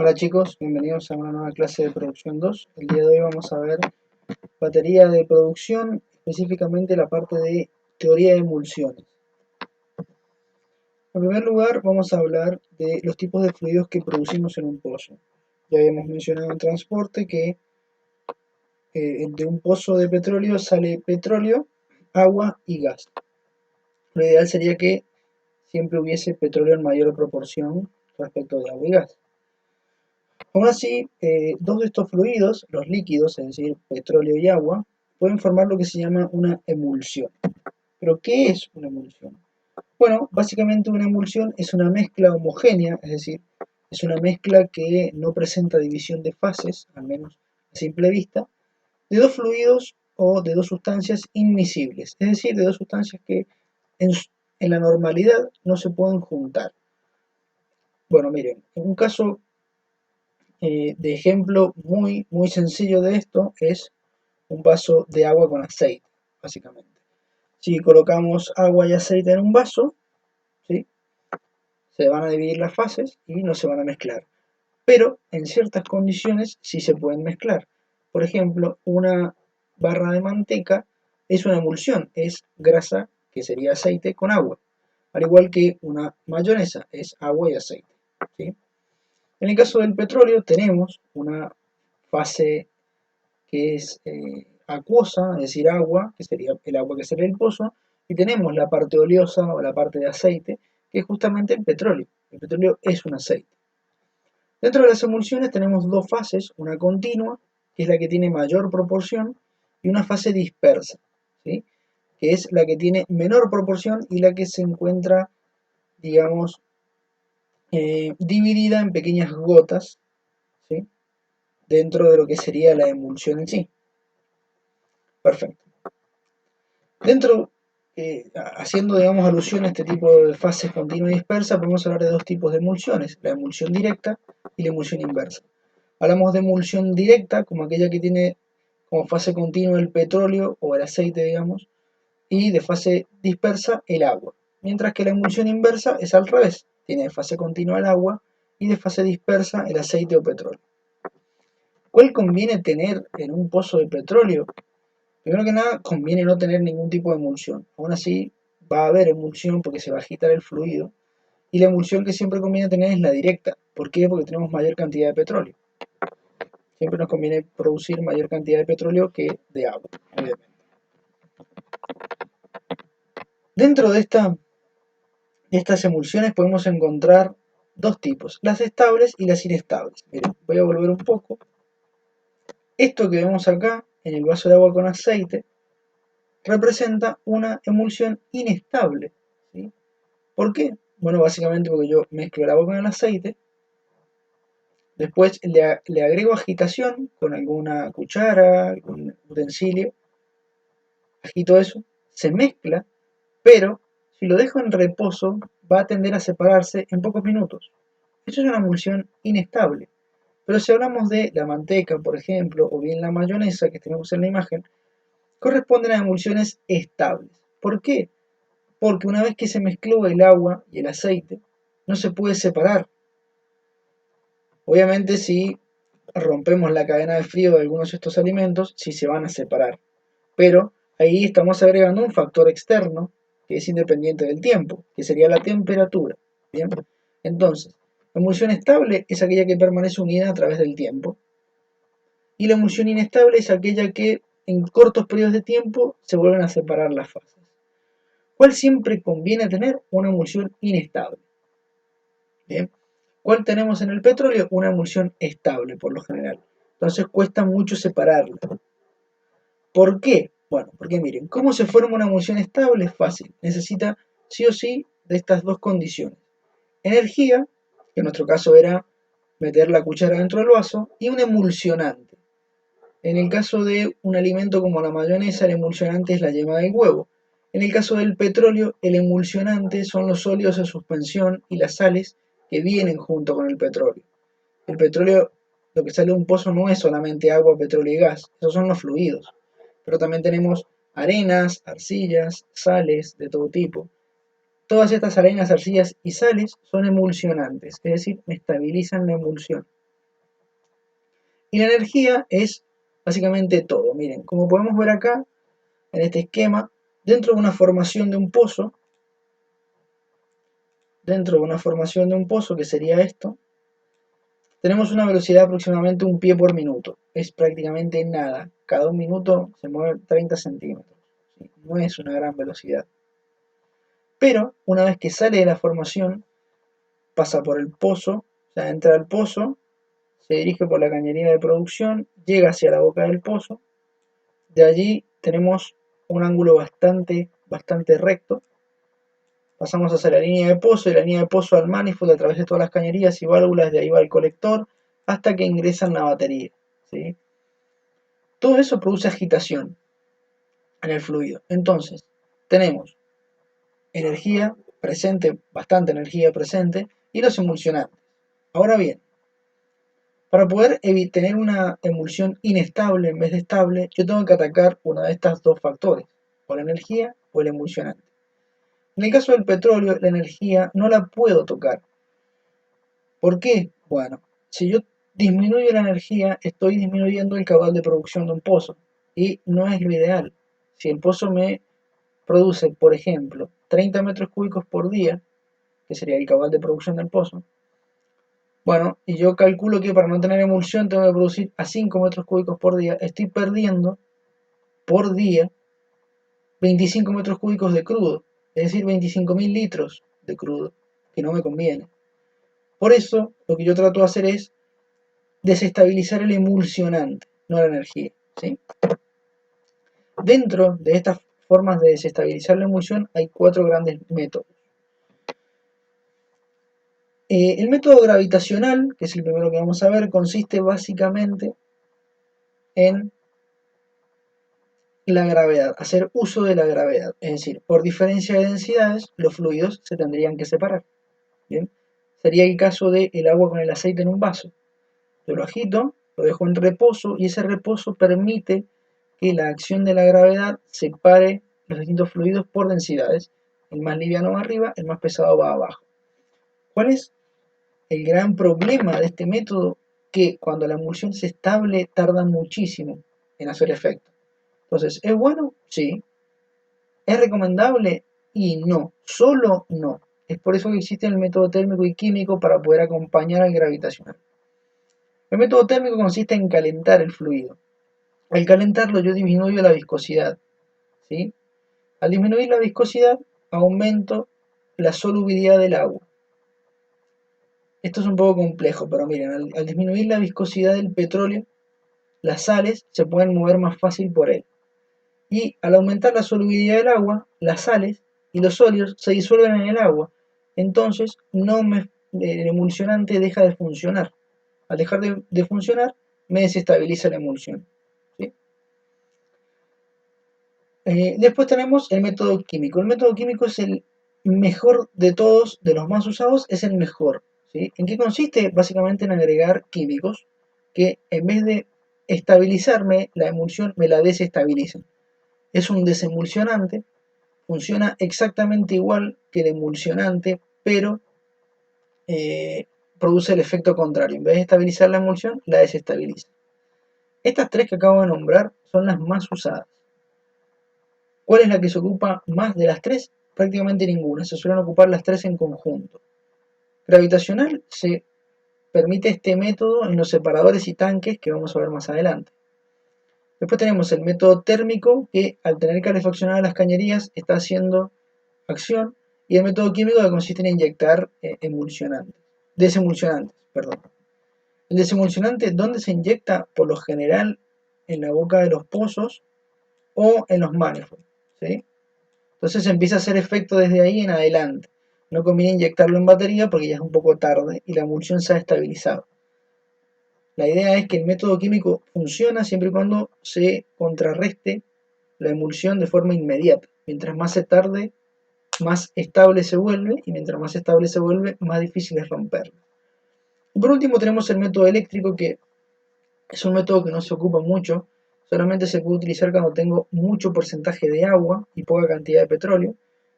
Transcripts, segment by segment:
Hola chicos, bienvenidos a una nueva clase de producción 2. El día de hoy vamos a ver batería de producción, específicamente la parte de teoría de emulsiones. En primer lugar vamos a hablar de los tipos de fluidos que producimos en un pozo. Ya habíamos mencionado en transporte que de un pozo de petróleo sale petróleo, agua y gas. Lo ideal sería que siempre hubiese petróleo en mayor proporción respecto de agua y gas. Aún así, dos de estos fluidos, los líquidos, es decir, petróleo y agua, pueden formar lo que se llama una emulsión. ¿Pero qué es una emulsión? Bueno, básicamente una emulsión es una mezcla homogénea, es decir, es una mezcla que no presenta división de fases, al menos a simple vista, de dos fluidos o de dos sustancias inmiscibles, es decir, de dos sustancias que en la normalidad no se pueden juntar. Bueno, miren, en un caso de ejemplo muy sencillo de esto es un vaso de agua con aceite, básicamente. Si colocamos agua y aceite en un vaso, ¿sí?, se van a dividir las fases y no se van a mezclar. Pero en ciertas condiciones sí se pueden mezclar. Por ejemplo, una barra de manteca es una emulsión, es grasa, que sería aceite, con agua. Al igual que una mayonesa, es agua y aceite, ¿sí? En el caso del petróleo tenemos una fase que es acuosa, es decir, agua, que sería el agua que sería el pozo, y tenemos la parte oleosa o la parte de aceite, que es justamente el petróleo. El petróleo es un aceite. Dentro de las emulsiones tenemos dos fases, una continua, que es la que tiene mayor proporción, y una fase dispersa, ¿sí?, que es la que tiene menor proporción y la que se encuentra, digamos, dividida en pequeñas gotas, ¿sí?, dentro de lo que sería la emulsión en sí. Perfecto. Dentro, haciendo, digamos, alusión a este tipo de fases continua y dispersa, podemos hablar de dos tipos de emulsiones, la emulsión directa y la emulsión inversa. Hablamos de emulsión directa, como aquella que tiene como fase continua el petróleo o el aceite, digamos, y de fase dispersa el agua. Mientras que la emulsión inversa es al revés, tiene de fase continua el agua y de fase dispersa el aceite o petróleo. ¿Cuál conviene tener en un pozo de petróleo? Primero que nada, conviene no tener ningún tipo de emulsión. Aún así, va a haber emulsión porque se va a agitar el fluido. Y la emulsión que siempre conviene tener es la directa. ¿Por qué? Porque tenemos mayor cantidad de petróleo. Siempre nos conviene producir mayor cantidad de petróleo que de agua, obviamente. Dentro de estas emulsiones podemos encontrar dos tipos, las estables y las inestables. Miren, voy a volver un poco. Esto que vemos acá, en el vaso de agua con aceite, representa una emulsión inestable, ¿sí? ¿Por qué? Bueno, básicamente porque yo mezclo el agua con el aceite, después le agrego agitación con alguna cuchara, algún utensilio, agito eso, se mezcla, pero si lo dejo en reposo va a tender a separarse en pocos minutos. Eso es una emulsión inestable. Pero si hablamos de la manteca, por ejemplo, o bien la mayonesa que tenemos en la imagen, corresponden a emulsiones estables. ¿Por qué? Porque una vez que se mezcló el agua y el aceite, no se puede separar. Obviamente si rompemos la cadena de frío de algunos de estos alimentos, sí se van a separar. Pero ahí estamos agregando un factor externo que es independiente del tiempo, que sería la temperatura. ¿Bien? Entonces, la emulsión estable es aquella que permanece unida a través del tiempo. Y la emulsión inestable es aquella que en cortos periodos de tiempo se vuelven a separar las fases. ¿Cuál siempre conviene tener? Una emulsión inestable. ¿Bien? ¿Cuál tenemos en el petróleo? Una emulsión estable, por lo general. Entonces cuesta mucho separarla. ¿Por qué? Bueno, porque miren, ¿cómo se forma una emulsión estable? Es fácil. Necesita sí o sí de estas dos condiciones. Energía, que en nuestro caso era meter la cuchara dentro del vaso, y un emulsionante. En el caso de un alimento como la mayonesa, el emulsionante es la yema del huevo. En el caso del petróleo, el emulsionante son los sólidos en suspensión y las sales que vienen junto con el petróleo. El petróleo, lo que sale de un pozo no es solamente agua, petróleo y gas, esos son los fluidos. Pero también tenemos arenas, arcillas, sales de todo tipo. Todas estas arenas, arcillas y sales son emulsionantes, es decir, estabilizan la emulsión. Y la energía es básicamente todo. Miren, como podemos ver acá, en este esquema, dentro de una formación de un pozo, que sería esto, tenemos una velocidad de aproximadamente 1 pie por minuto. Es prácticamente nada. Cada 1 minuto se mueve 30 centímetros. ¿Sí? No es una gran velocidad. Pero una vez que sale de la formación, pasa por el pozo, o sea, entra al pozo, se dirige por la cañería de producción, llega hacia la boca del pozo. De allí tenemos un ángulo bastante recto. Pasamos hacia la línea de pozo, y la línea de pozo al manifold a través de todas las cañerías y válvulas, de ahí va el colector, hasta que ingresa en la batería. ¿Sí? Todo eso produce agitación en el fluido. Entonces, tenemos energía presente, bastante energía presente, y los emulsionantes. Ahora bien, para poder tener una emulsión inestable en vez de estable, yo tengo que atacar uno de estos dos factores, o la energía o el emulsionante. En el caso del petróleo, la energía no la puedo tocar. ¿Por qué? Bueno, si yo disminuyo la energía, estoy disminuyendo el caudal de producción de un pozo, y no es lo ideal. Si el pozo me produce, por ejemplo, 30 metros cúbicos por día, que sería el caudal de producción del pozo, bueno, y yo calculo que para no tener emulsión tengo que producir a 5 metros cúbicos por día, estoy perdiendo por día 25 metros cúbicos de crudo, es decir, 25.000 litros de crudo, que no me conviene. Por eso, lo que yo trato de hacer es desestabilizar el emulsionante, no la energía. ¿Sí? Dentro de estas formas de desestabilizar la emulsión hay 4 grandes métodos. El método gravitacional, que es el primero que vamos a ver, consiste básicamente en la gravedad, hacer uso de la gravedad. Es decir, por diferencia de densidades, los fluidos se tendrían que separar. ¿Bien? Sería el caso del agua con el aceite en un vaso. Yo lo agito, lo dejo en reposo, y ese reposo permite que la acción de la gravedad separe los distintos fluidos por densidades. El más liviano va arriba, el más pesado va abajo. ¿Cuál es el gran problema de este método? Que cuando la emulsión es estable tarda muchísimo en hacer efecto. Entonces, ¿es bueno? Sí. ¿Es recomendable? Y no, solo no. Es por eso que existe el método térmico y químico para poder acompañar al gravitacional. El método térmico consiste en calentar el fluido. Al calentarlo yo disminuyo la viscosidad. ¿Sí? Al disminuir la viscosidad aumento la solubilidad del agua. Esto es un poco complejo, pero miren, al disminuir la viscosidad del petróleo, las sales se pueden mover más fácil por él. Y al aumentar la solubilidad del agua, las sales y los sólidos se disuelven en el agua. Entonces el emulsionante deja de funcionar. Al dejar de funcionar, me desestabiliza la emulsión. ¿Sí? Después tenemos el método químico. El método químico es el mejor de todos, de los más usados, es el mejor. ¿Sí? ¿En qué consiste? Básicamente en agregar químicos que en vez de estabilizarme la emulsión, me la desestabilizan. Es un desemulsionante, funciona exactamente igual que el emulsionante, pero produce el efecto contrario. En vez de estabilizar la emulsión, la desestabiliza. Estas tres que acabo de nombrar son las más usadas. ¿Cuál es la que se ocupa más de las tres? Prácticamente ninguna, se suelen ocupar las tres en conjunto. Gravitacional se permite este método en los separadores y tanques que vamos a ver más adelante. Después tenemos el método térmico, que al tener calefaccionadas las cañerías está haciendo acción, y el método químico, que consiste en inyectar desemulsionantes. Perdón. El desemulsionante, ¿dónde se inyecta? Por lo general en la boca de los pozos o en los manifolds. ¿Sí? Entonces empieza a hacer efecto desde ahí en adelante. No conviene inyectarlo en batería porque ya es un poco tarde y la emulsión se ha estabilizado. La idea es que el método químico funciona siempre y cuando se contrarreste la emulsión de forma inmediata. Mientras más se tarde, más estable se vuelve, y mientras más estable se vuelve, más difícil es romperlo. Y por último tenemos el método eléctrico, que es un método que no se ocupa mucho, solamente se puede utilizar cuando tengo mucho porcentaje de agua y poca cantidad de petróleo.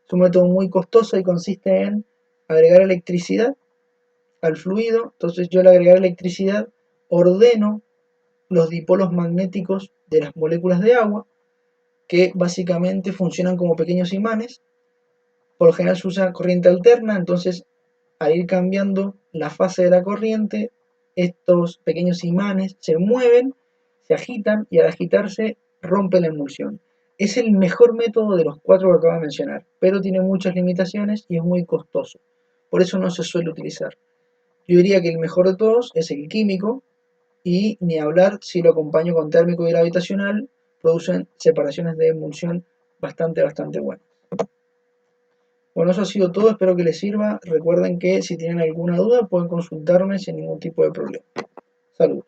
Es un método muy costoso y consiste en agregar electricidad al fluido. Entonces yo al agregar electricidad ordeno los dipolos magnéticos de las moléculas de agua, que básicamente funcionan como pequeños imanes. Por lo general se usa corriente alterna, entonces al ir cambiando la fase de la corriente, estos pequeños imanes se mueven, se agitan y al agitarse rompe la emulsión. Es el mejor método de los 4 que acabo de mencionar, pero tiene muchas limitaciones y es muy costoso. Por eso no se suele utilizar. Yo diría que el mejor de todos es el químico, y ni hablar si lo acompaño con térmico y gravitacional, producen separaciones de emulsión bastante buenas. Bueno, eso ha sido todo, espero que les sirva. Recuerden que si tienen alguna duda pueden consultarme sin ningún tipo de problema. Saludos.